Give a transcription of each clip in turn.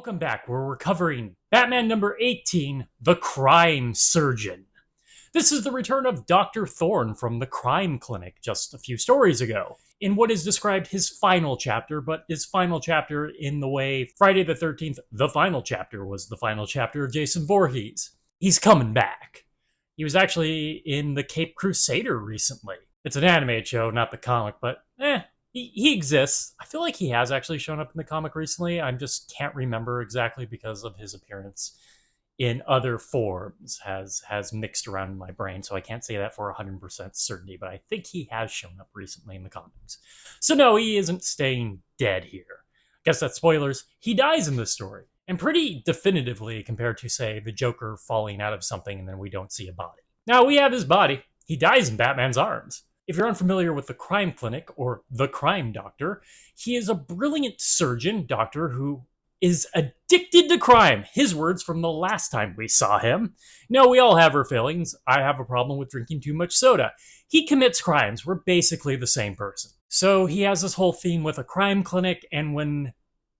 Welcome back, where we're covering Batman number 18, The Crime Surgeon. This is the return of Dr. Thorne from the crime clinic just a few stories ago, in what is described his final chapter, but his final chapter in the way Friday the 13th, the final chapter, was the final chapter of Jason Voorhees. He's coming back. He was actually in the Cape Crusader recently. It's an animated show, not the comic, but he exists. I feel like he has actually shown up in the comic recently. I just can't remember exactly because of his appearance in other forms has mixed around in my brain, so I can't say that for 100% certainty, but I think he has shown up recently in the comics. So no, he isn't staying dead here. Guess that's spoilers. He dies in this story, and pretty definitively compared to, say, the Joker falling out of something and then we don't see a body. Now we have his body. He dies in Batman's arms. If you're unfamiliar with the crime clinic, or the crime doctor, he is a brilliant surgeon doctor who is addicted to crime. His words from the last time we saw him. No, we all have our failings. I have a problem with drinking too much soda. He commits crimes. We're basically the same person. So he has this whole theme with a crime clinic, and when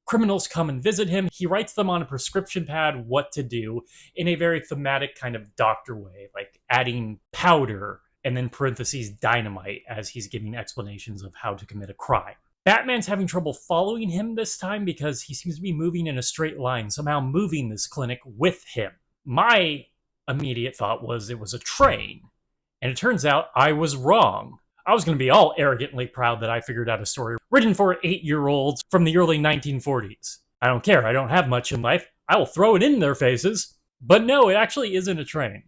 criminals come and visit him, he writes them on a prescription pad what to do in a very thematic kind of doctor way, like adding powder and then parentheses dynamite as he's giving explanations of how to commit a crime. Batman's having trouble following him this time because he seems to be moving in a straight line, somehow moving this clinic with him. My immediate thought was it was a train, and it turns out I was wrong. I was going to be all arrogantly proud that I figured out a story written for 8-year-olds from the early 1940s. I don't care, I don't have much in life. I will throw it in their faces. But no, it actually isn't a train.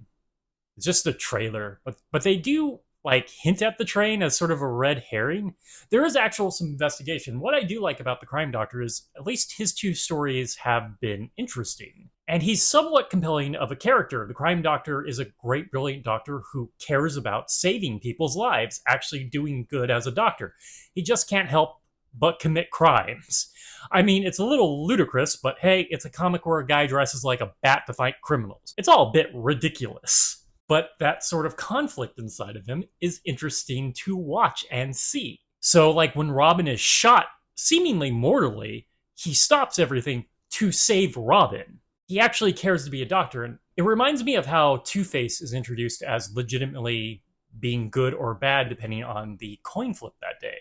It's just a trailer, but they do hint at the train as sort of a red herring. There is actual some investigation. What I do like about the crime doctor is at least his two stories have been interesting. And he's somewhat compelling of a character. The crime doctor is a great, brilliant doctor who cares about saving people's lives, actually doing good as a doctor. He just can't help but commit crimes. I mean, it's a little ludicrous, but hey, it's a comic where a guy dresses like a bat to fight criminals. It's all a bit ridiculous. But that sort of conflict inside of him is interesting to watch and see. So, like when Robin is shot, seemingly mortally, he stops everything to save Robin. He actually cares to be a doctor, and it reminds me of how Two-Face is introduced as legitimately being good or bad depending on the coin flip that day.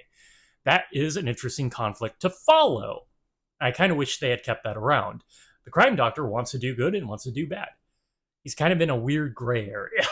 That is an interesting conflict to follow. I kind of wish they had kept that around. The crime doctor wants to do good and wants to do bad. He's kind of in a weird gray area.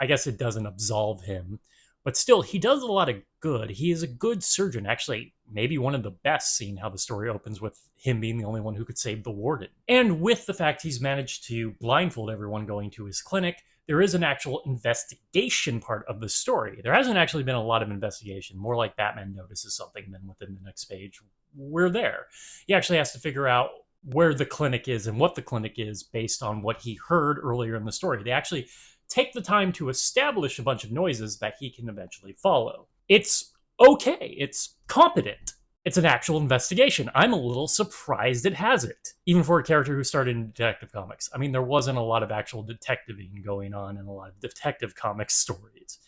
I guess it doesn't absolve him. But still, he does a lot of good. He is a good surgeon. Actually, maybe one of the best, seeing how the story opens with him being the only one who could save the warden. And with the fact he's managed to blindfold everyone going to his clinic, there is an actual investigation part of the story. There hasn't actually been a lot of investigation. More like Batman notices something, then within the next page, we're there. He actually has to figure out where the clinic is and what the clinic is based on what he heard earlier in the story. They actually take the time to establish a bunch of noises that he can eventually follow. It's okay. It's competent. It's an actual investigation. I'm a little surprised it has it, even for a character who started in Detective Comics. I mean, there wasn't a lot of actual detectiving going on in a lot of Detective Comics stories.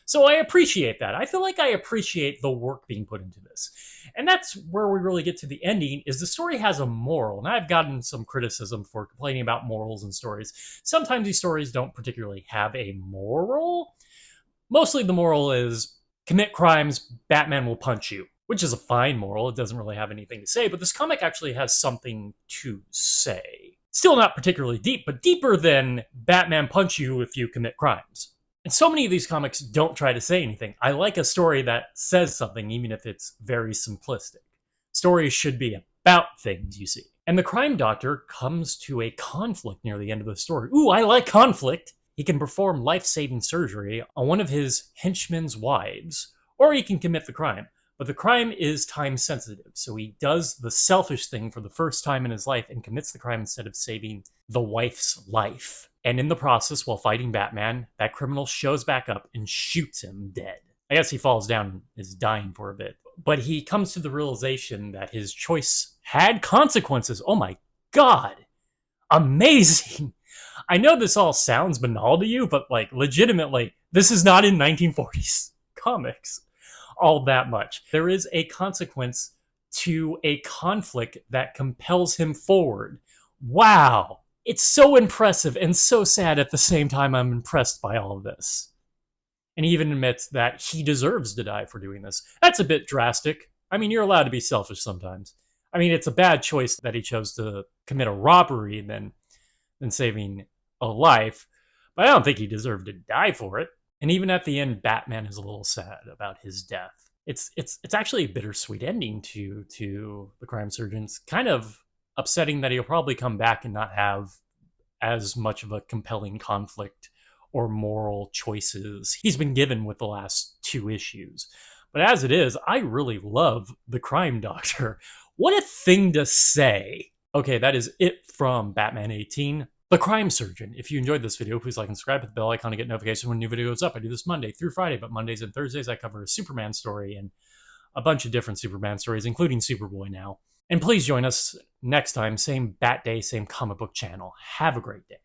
So I appreciate that. I feel like I appreciate the work being put into this. And that's where we really get to the ending, is the story has a moral. And I've gotten some criticism for complaining about morals in stories. Sometimes these stories don't particularly have a moral. Mostly the moral is, commit crimes, Batman will punch you, which is a fine moral. It doesn't really have anything to say, but this comic actually has something to say. Still not particularly deep, but deeper than Batman punch you if you commit crimes. And so many of these comics don't try to say anything. I like a story that says something, even if it's very simplistic. Stories should be about things, you see. And the crime doctor comes to a conflict near the end of the story. Ooh, I like conflict! He can perform life-saving surgery on one of his henchmen's wives, or he can commit the crime. But the crime is time-sensitive, so he does the selfish thing for the first time in his life and commits the crime instead of saving the wife's life. And in the process, while fighting Batman, that criminal shows back up and shoots him dead. I guess he falls down and is dying for a bit. But he comes to the realization that his choice had consequences. Oh my god! Amazing! I know this all sounds banal to you, but legitimately, this is not in 1940s comics all that much. There is a consequence to a conflict that compels him forward. Wow. It's so impressive and so sad at the same time. I'm impressed by all of this. And he even admits that he deserves to die for doing this. That's a bit drastic. I mean, you're allowed to be selfish sometimes. I mean, it's a bad choice that he chose to commit a robbery than saving a life, but I don't think he deserved to die for it. And even at the end, Batman is a little sad about his death. It's actually a bittersweet ending to the crime surgeon. It's kind of upsetting that he'll probably come back and not have as much of a compelling conflict or moral choices he's been given with the last two issues. But as it is, I really love the Crime Doctor. What a thing to say. Okay, that is it from Batman 18, The Crime Surgeon. If you enjoyed this video, please like and subscribe, hit the bell icon to get notifications when a new video goes up. I do this Monday through Friday, but Mondays and Thursdays I cover a Superman story and a bunch of different Superman stories, including Superboy now. And please join us next time, same Bat Day, same comic book channel. Have a great day.